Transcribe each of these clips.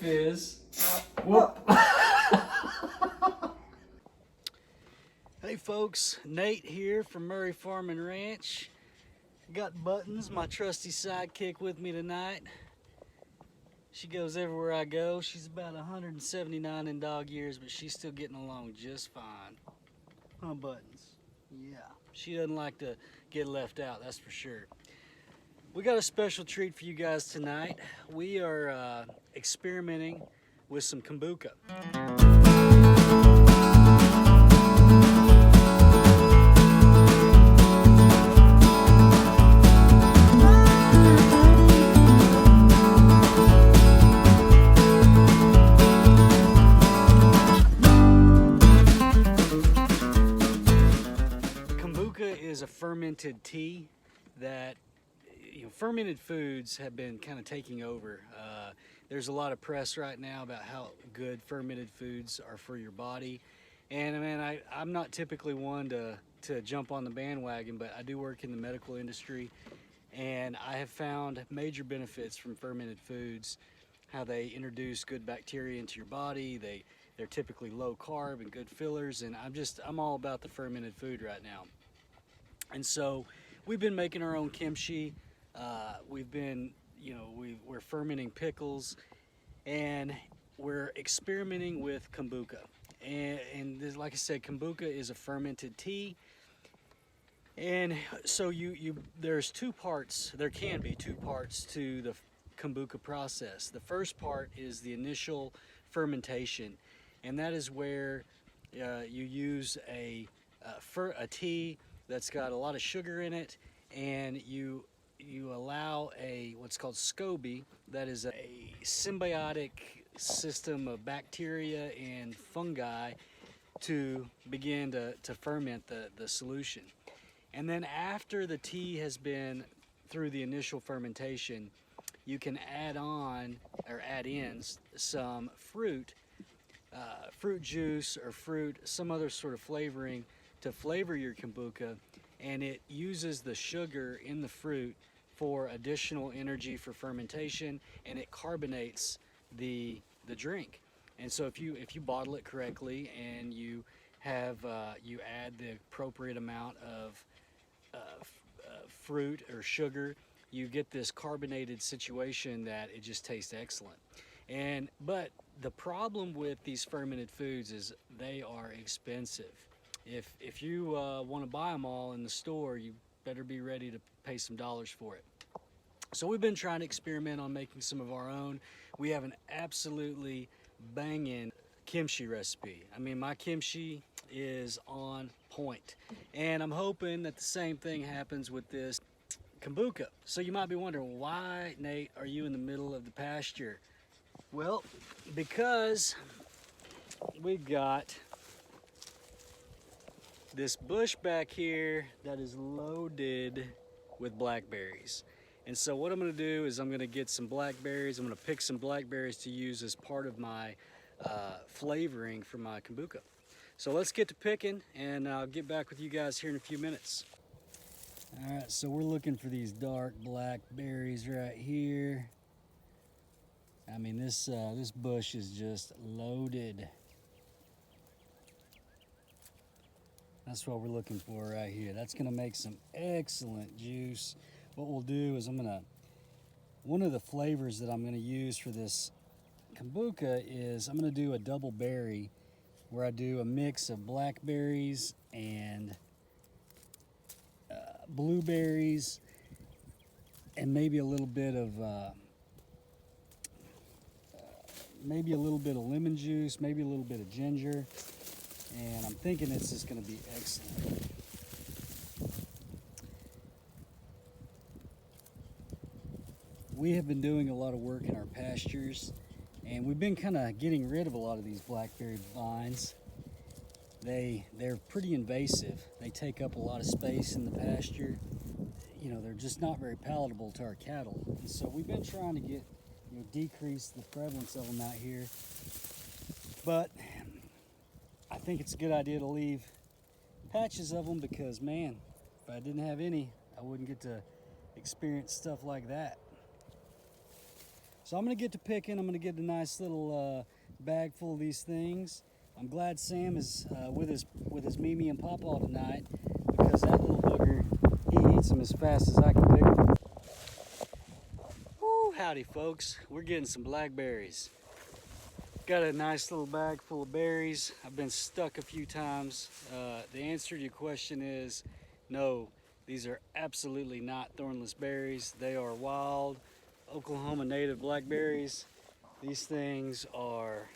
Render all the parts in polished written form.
fizz. Whoop. Hey folks, Nate here from Murray Farm and Ranch. Got Buttons, my trusty sidekick, with me tonight. She goes everywhere I go. She's about 179 in dog years, but she's still getting along just fine. Huh, Buttons? Yeah. She doesn't like to get left out, that's for sure. We got a special treat for you guys tonight. We are experimenting with some kombucha. Is a fermented tea that, fermented foods have been kind of taking over. There's a lot of press right now about how good fermented foods are for your body. And man, I'm not typically one to jump on the bandwagon, but I do work in the medical industry, and I have found major benefits from fermented foods, how they introduce good bacteria into your body. They're typically low carb and good fillers, and I'm all about the fermented food right now. And so we've been making our own kimchi. We've been, we're fermenting pickles, and we're experimenting with kombucha. And this, like I said, kombucha is a fermented tea. And so there's two parts. There can be two parts to the kombucha process. The first part is the initial fermentation, and that is where you use a tea that's got a lot of sugar in it, and you allow what's called SCOBY, that is a symbiotic system of bacteria and fungi, to begin to ferment the solution. And then after the tea has been through the initial fermentation, you can add in some fruit juice or some other sort of flavoring to flavor your kombucha, and it uses the sugar in the fruit for additional energy for fermentation, and it carbonates the drink. And so if you bottle it correctly and you add the appropriate amount of fruit or sugar, you get this carbonated situation that it just tastes excellent. But the problem with these fermented foods is they are expensive. If you want to buy them all in the store, you better be ready to pay some dollars for it. So we've been trying to experiment on making some of our own. We have an absolutely banging kimchi recipe. I mean, my kimchi is on point. And I'm hoping that the same thing happens with this kombucha. So you might be wondering, why, Nate, are you in the middle of the pasture? Well, because we've got this bush back here that is loaded with blackberries. And so what I'm going to do is I'm going to get some blackberries. I'm going to pick some blackberries to use as part of my flavoring for my kombucha. So let's get to picking, and I'll get back with you guys here in a few minutes. All right, so we're looking for these dark blackberries right here. I mean, this bush is just loaded. That's what we're looking for right here. That's gonna make some excellent juice. What we'll do is one of the flavors that I'm gonna use for this kombucha is I'm gonna do a double berry, where I do a mix of blackberries and blueberries, and maybe a little bit of lemon juice, maybe a little bit of ginger. And I'm thinking this is going to be excellent. We have been doing a lot of work in our pastures, and we've been kind of getting rid of a lot of these blackberry vines. They're pretty invasive. They take up a lot of space in the pasture. They're just not very palatable to our cattle. And so we've been trying to decrease the prevalence of them out here. But I think it's a good idea to leave patches of them, because man, if I didn't have any, I wouldn't get to experience stuff like that. So I'm gonna get to picking. I'm gonna get a nice little bag full of these things. I'm glad Sam is with his Mimi and Pawpaw tonight, because that little booger, he eats them as fast as I can pick them. Woo, howdy folks, we're getting some blackberries. Got a nice little bag full of berries. I've been stuck a few times. The answer to your question is no, these are absolutely not thornless berries. They are wild Oklahoma native blackberries. These things are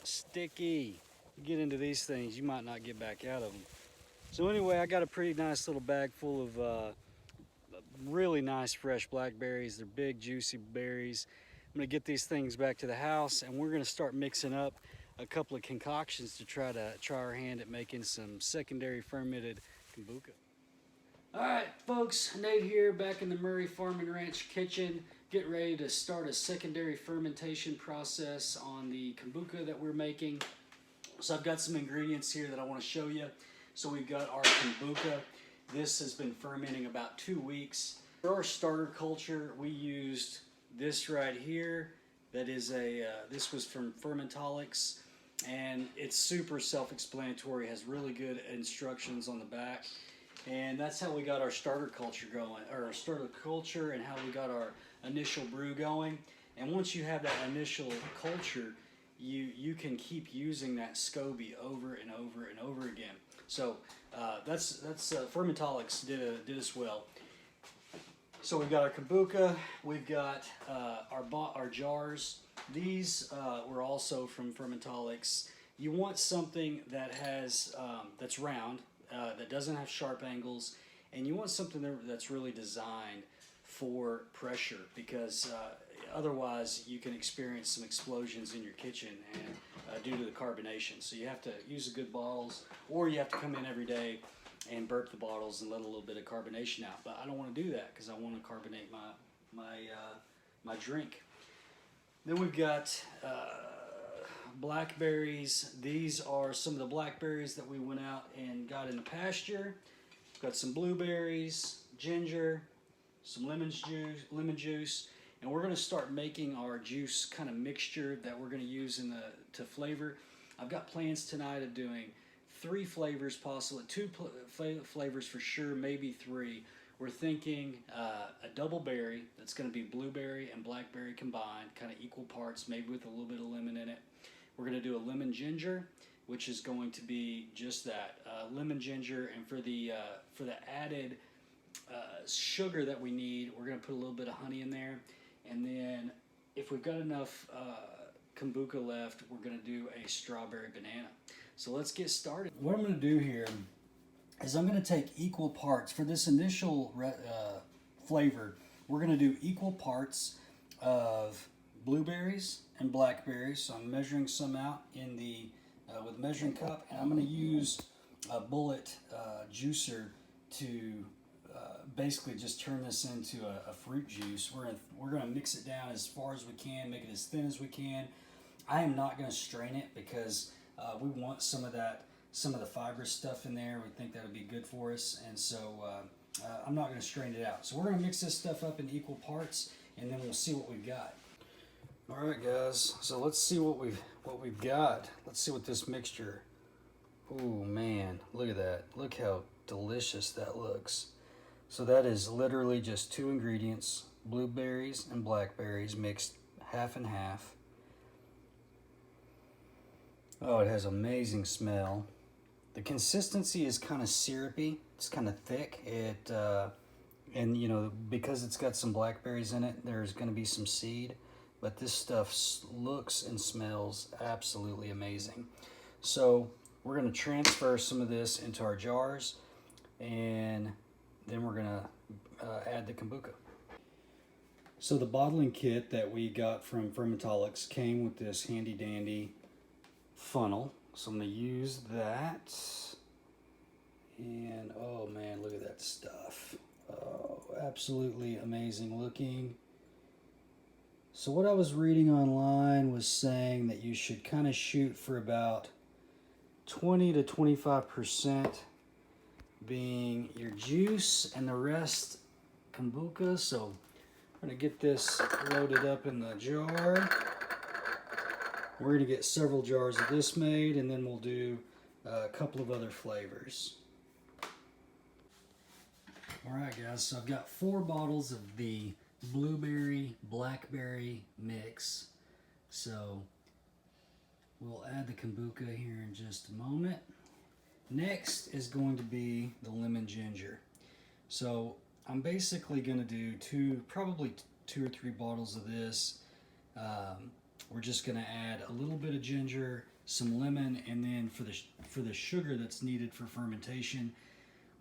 sticky. You get into these things, you might not get back out of them. So anyway, I got a pretty nice little bag full of really nice fresh blackberries. They're big, juicy berries. I'm gonna get these things back to the house, and we're gonna start mixing up a couple of concoctions to try our hand at making some secondary fermented kombucha. All right, folks, Nate here, back in the Murray Farm and Ranch kitchen, getting ready to start a secondary fermentation process on the kombucha that we're making. So I've got some ingredients here that I want to show you. So we've got our kombucha. This has been fermenting about 2 weeks. For our starter culture, we used this right here. That is this was from Fermentolics, and it's super self-explanatory, has really good instructions on the back. And that's how we got our starter culture going, or our starter culture, and how we got our initial brew going. And once you have that initial culture, you can keep using that SCOBY over and over and over again. So that's Fermentolics did us well. So we've got our kombucha, we've got our jars. These were also from Fermentolics. You want something that has that's round, that doesn't have sharp angles, and you want something that's really designed for pressure, because otherwise you can experience some explosions in your kitchen and due to the carbonation. So you have to use the good bottles, or you have to come in every day and burp the bottles and let a little bit of carbonation out. But I don't want to do that because I want to carbonate my drink. Then we've got blackberries. These are some of the blackberries that we went out and got in the pasture. We've got some blueberries, ginger, some lemon juice, and we're going to start making our juice kind of mixture that we're going to use to flavor. I've got plans tonight of doing 3 flavors possible, 2 flavors for sure, maybe 3. We're thinking a double berry that's going to be blueberry and blackberry combined, kind of equal parts, maybe with a little bit of lemon in it. We're going to do a lemon ginger, which is going to be just that, lemon ginger, and for the added sugar that we need, we're going to put a little bit of honey in there. And then if we've got enough kombucha left, we're going to do a strawberry banana. So let's get started. What I'm going to do here is I'm going to take equal parts for this initial flavor. We're going to do equal parts of blueberries and blackberries. So I'm measuring some out in the with a measuring cup, and I'm going to use a bullet juicer to basically just turn this into a fruit juice. We're going to mix it down as far as we can, make it as thin as we can. I am not going to strain it because we want some of the fibrous stuff in there. We think that would be good for us, and so I'm not going to strain it out. So we're going to mix this stuff up in equal parts, and then we'll see what we've got. All right, guys. So let's see what we've got. Let's see what this mixture. Oh man, look at that! Look how delicious that looks. So that is literally just 2 ingredients: blueberries and blackberries mixed half and half. Oh, it has amazing smell. The consistency is kind of syrupy. It's kind of thick. And you know, because it's got some blackberries in it, there's going to be some seed. But this stuff looks and smells absolutely amazing. So we're going to transfer some of this into our jars, and then we're going to add the kombucha. So the bottling kit that we got from Fermentolics came with this handy dandy funnel. So I'm going to use that. And oh man, look at that stuff. Oh, absolutely amazing looking. So what I was reading online was saying that you should kind of shoot for about 20 to 25% being your juice and the rest kombucha. So I'm going to get this loaded up in the jar. We're going to get several jars of this made, and then we'll do a couple of other flavors. Alright guys, so I've got 4 bottles of the blueberry blackberry mix. So we'll add the kombucha here in just a moment. Next is going to be the lemon ginger. So I'm basically going to do probably 2 or 3 bottles of this. We're just going to add a little bit of ginger, some lemon, and then for the sugar that's needed for fermentation,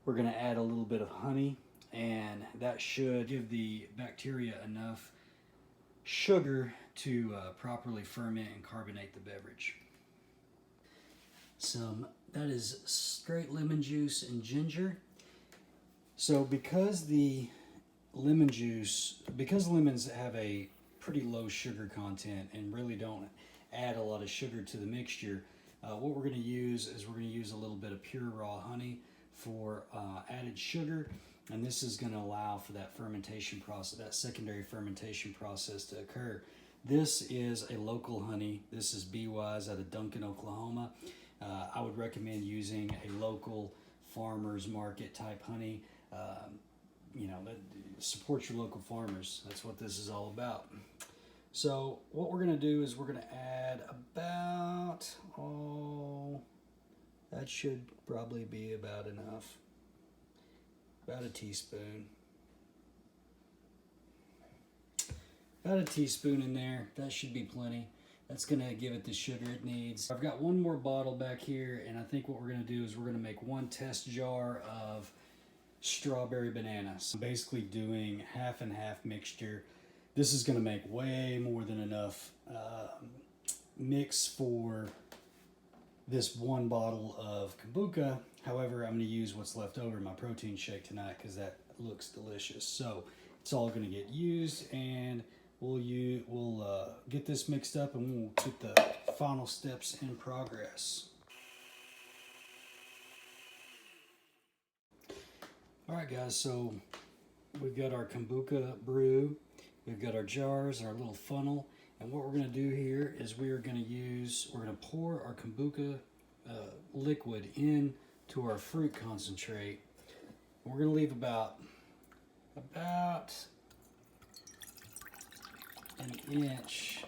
we're going to add a little bit of honey, and that should give the bacteria enough sugar to properly ferment and carbonate the beverage. That is straight lemon juice and ginger. So because lemons have a pretty low sugar content and really don't add a lot of sugar to the mixture, what we're going to use is we're going to use a little bit of pure raw honey for added sugar, and this is going to allow for that fermentation process, that secondary fermentation process to occur. This is a local honey. This is B-Wise out of Duncan, Oklahoma. I would recommend using a local farmer's market type honey. That supports your local farmers. That's what this is all about. So what we're going to do is we're going to add about, that should probably be about enough. About a teaspoon. About a teaspoon in there. That should be plenty. That's going to give it the sugar it needs. I've got one more bottle back here, and I think what we're going to do is we're going to make 1 test jar of strawberry bananas. I'm basically doing half and half mixture. This is going to make way more than enough mix for this 1 bottle of kombucha. However, I'm going to use what's left over in my protein shake tonight because that looks delicious. So it's all going to get used, and we'll get this mixed up, and we'll get the final steps in progress. Alright guys, so we've got our kombucha brew, we've got our jars, our little funnel, and what we're going to do here is we're going to pour our kombucha liquid in to our fruit concentrate. We're going to leave about an inch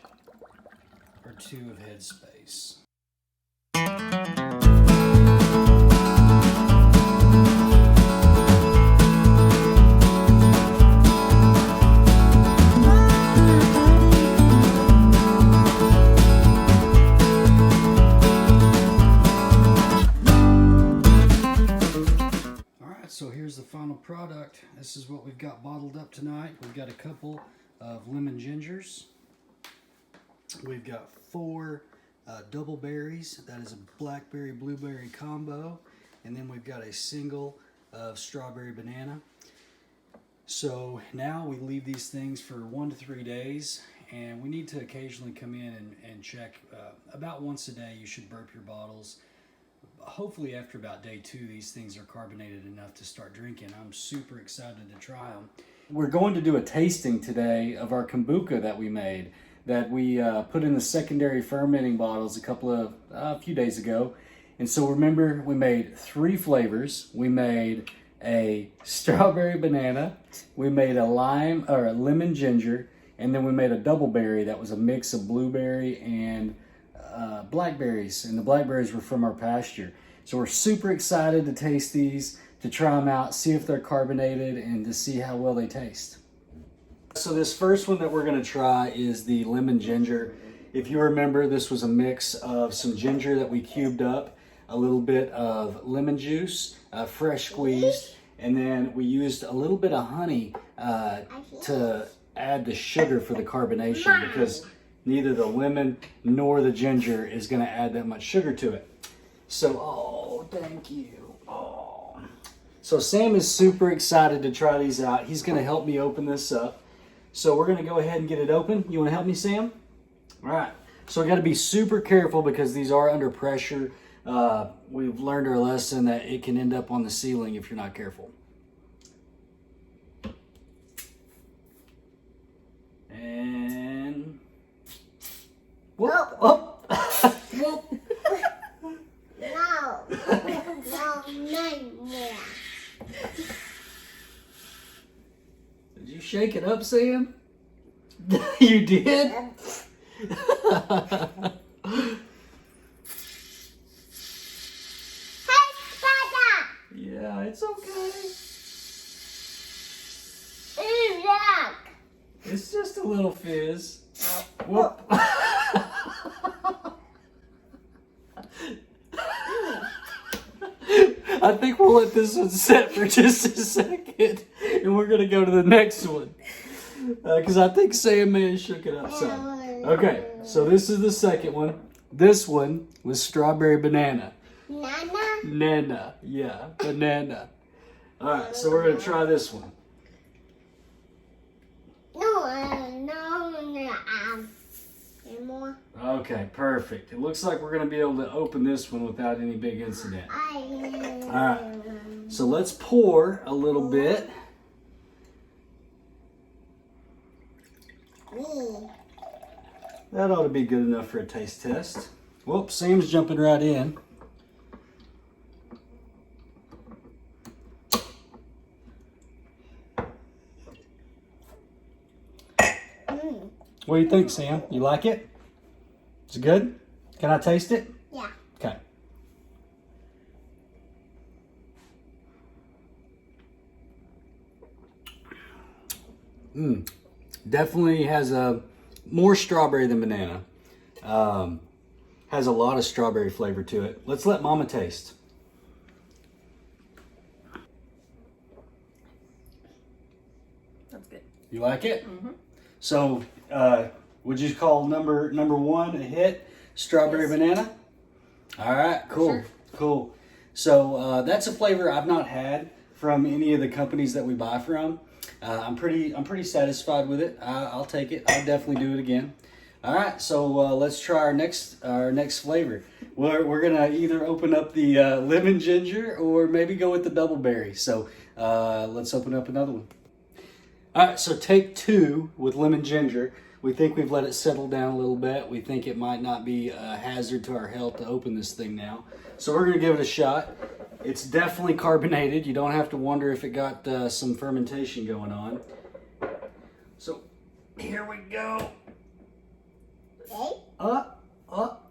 or 2 of head space. So here's the final product. This is what we've got bottled up tonight. We've got a couple of lemon gingers. We've got 4 double berries. That is a blackberry blueberry combo. And then we've got a single of strawberry banana. So now we leave these things for 1 to 3 days, and we need to occasionally come in and check. About once a day you should burp your bottles. Hopefully after about day 2, these things are carbonated enough to start drinking. I'm super excited to try them. We're going to do a tasting today of our kombucha that we made, that we put in the secondary fermenting bottles a few days ago. And so remember, we made 3 flavors. We made a strawberry banana, we made a lemon ginger, and then we made a double berry that was a mix of blueberry and blackberries, and the blackberries were from our pasture. So we're super excited to taste these, to try them out, see if they're carbonated, and to see how well they taste. So this first one that we're going to try is the lemon ginger. If you remember, this was a mix of some ginger that we cubed up, a little bit of lemon juice, fresh squeezed, and then we used a little bit of honey to add the sugar for the carbonation, because neither the lemon nor the ginger is going to add that much sugar to it. So, thank you. So Sam is super excited to try these out. He's going to help me open this up. So we're going to go ahead and get it open. You want to help me, Sam? All right. So we got to be super careful because these are under pressure. We've learned our lesson that it can end up on the ceiling if you're not careful. Whoop. Oh. No. No more. Did you shake it up, Sam? You did? Yeah, it's okay. It's just a little fizz. Whoop. I think we'll let this one sit for just a second, and we're gonna go to the next one because I think Sam may have shook it up some. Okay, so this is the second one. This one was strawberry banana. Nana, yeah, banana. All right, so we're gonna try this one. More. Okay, perfect. It looks like we're gonna be able to open this one without any big incident. All right, so let's pour a little bit. That ought to be good enough for a taste test. Whoops, Sam's jumping right in. What do you think, Sam? You like it? Is it good? Can I taste it? Yeah. Okay. Definitely has a more strawberry than banana. Has a lot of strawberry flavor to it. Let's let Mama taste. That's good. You like it? Mm-hmm. So, would you call number one a hit? Strawberry banana? All right, cool, Sure. Cool. So that's a flavor I've not had from any of the companies that we buy from. I'm pretty satisfied with it. I'll take it. I'll definitely do it again. All right, so let's try our next flavor. We're gonna either open up the lemon ginger or maybe go with the double berry. So let's open up another one. All right, so take 2 with lemon ginger. We think we've let it settle down a little bit. We think it might not be a hazard to our health to open this thing now. So we're gonna give it a shot. It's definitely carbonated. You don't have to wonder if it got some fermentation going on. So here we go.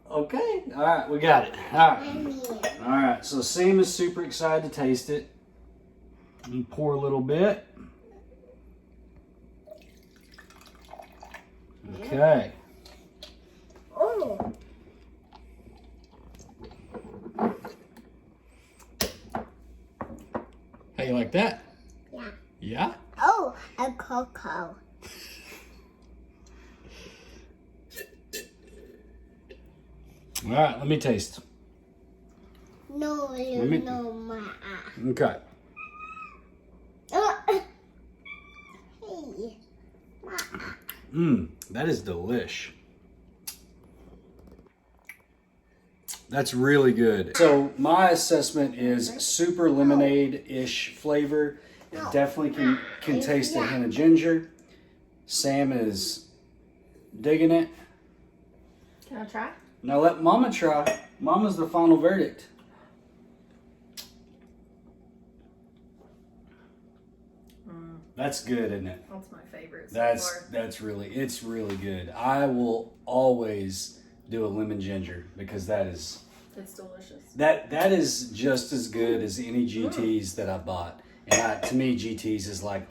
Okay. All right, we got it. All right, so Sam is super excited to taste it. And pour a little bit. Okay. Oh. How you like that? Yeah. Yeah? Oh, a cocoa. All right, let me taste. No, me- no, my. Okay. Hey. That is delish. That's really good. So my assessment is super lemonade-ish flavor. It definitely can taste a hint of ginger. Sam is digging it. Can I try? Now let Mama try. Mama's the final verdict. That's good, isn't it? That's my favorite so far. It's really good. I will always do a lemon ginger because It's delicious. that is just as good as any GTs that I bought. And to me, GTs is like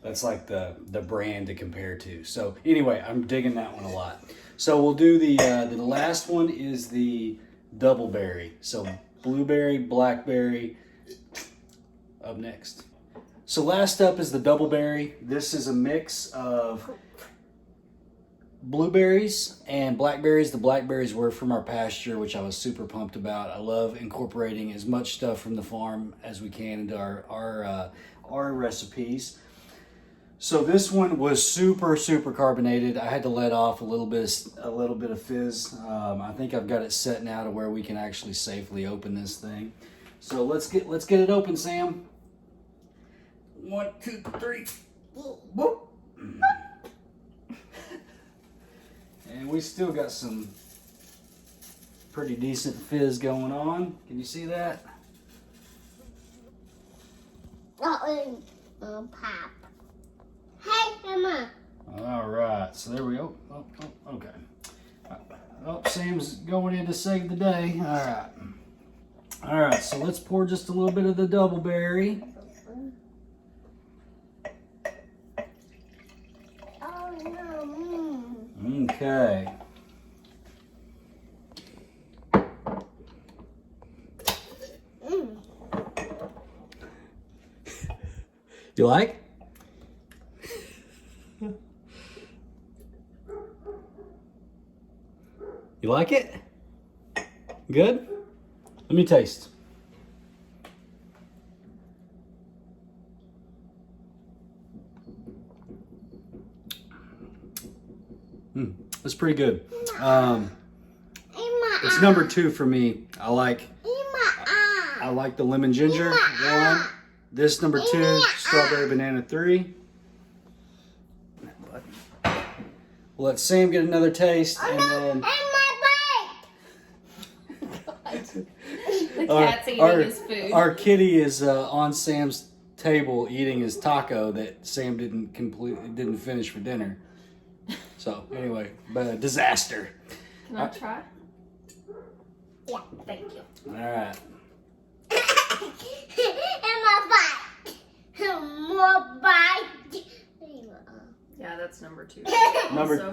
that's like the brand to compare to. So anyway, I'm digging that one a lot. So we'll do the last one is the double berry. So blueberry, blackberry up next. So last up is the double berry. This is a mix of blueberries and blackberries. The blackberries were from our pasture, which I was super pumped about. I love incorporating as much stuff from the farm as we can into our recipes. So this one was super carbonated. I had to let off a little bit of fizz. I think I've got it set now to where we can actually safely open this thing. So let's get it open, Sam. 1, 2, 3. Whoop. And we still got some pretty decent fizz going on. Can you see that? Oh, Pop. Hey, Mama. All right, so there we go. Okay. Oh, Sam's going in to save the day. All right, so let's pour just a little bit of the double berry. Oh, no. Okay. You like? You like it? Good? Let me taste. That's pretty good. It's number 2 for me. I like the lemon ginger 1. This number 2, strawberry banana 3. We'll let Sam get another taste, and then The cat's eating his food. our kitty is on Sam's table eating his taco that Sam didn't finish for dinner. So anyway, but a disaster. Can I try? Yeah. Thank you. All right. More bite. Yeah, that's number 2.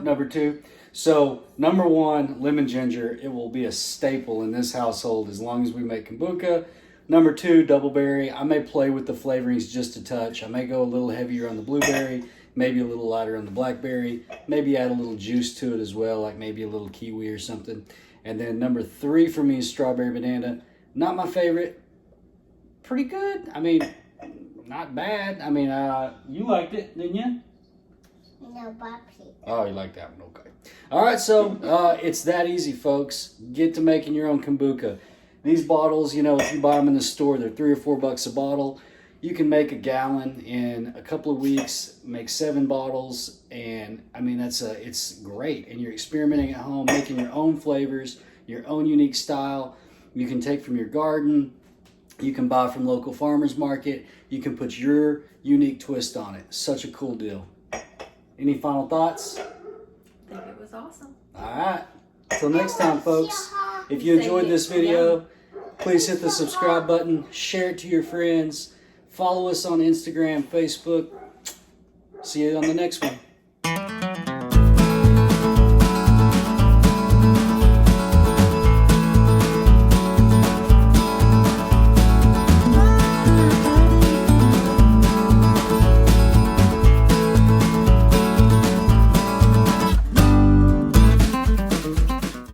Number 2. So number 1, lemon ginger. It will be a staple in this household as long as we make kombucha. Number 2, double berry. I may play with the flavorings just a touch. I may go a little heavier on the blueberry, maybe a little lighter on the blackberry, maybe add a little juice to it as well, like maybe a little kiwi or something. And then number 3 for me is strawberry banana. Not my favorite. Pretty good. I mean, not bad. I mean, you liked it, didn't you? No, Papi. Oh, you like that one? Okay. All right, so it's that easy, folks. Get to making your own kombucha. These bottles, you know, if you buy them in the store, they're $3 or $4 a bottle. You can make a gallon in a couple of weeks, make 7 bottles, and I mean, it's great. And you're experimenting at home, making your own flavors, your own unique style. You can take from your garden. You can buy from local farmers market. You can put your unique twist on it. Such a cool deal. Any final thoughts? I think it was awesome. All right. Until next time, folks. If you enjoyed this video, please hit the subscribe button. Share it to your friends. Follow us on Instagram, Facebook. See you on the next one.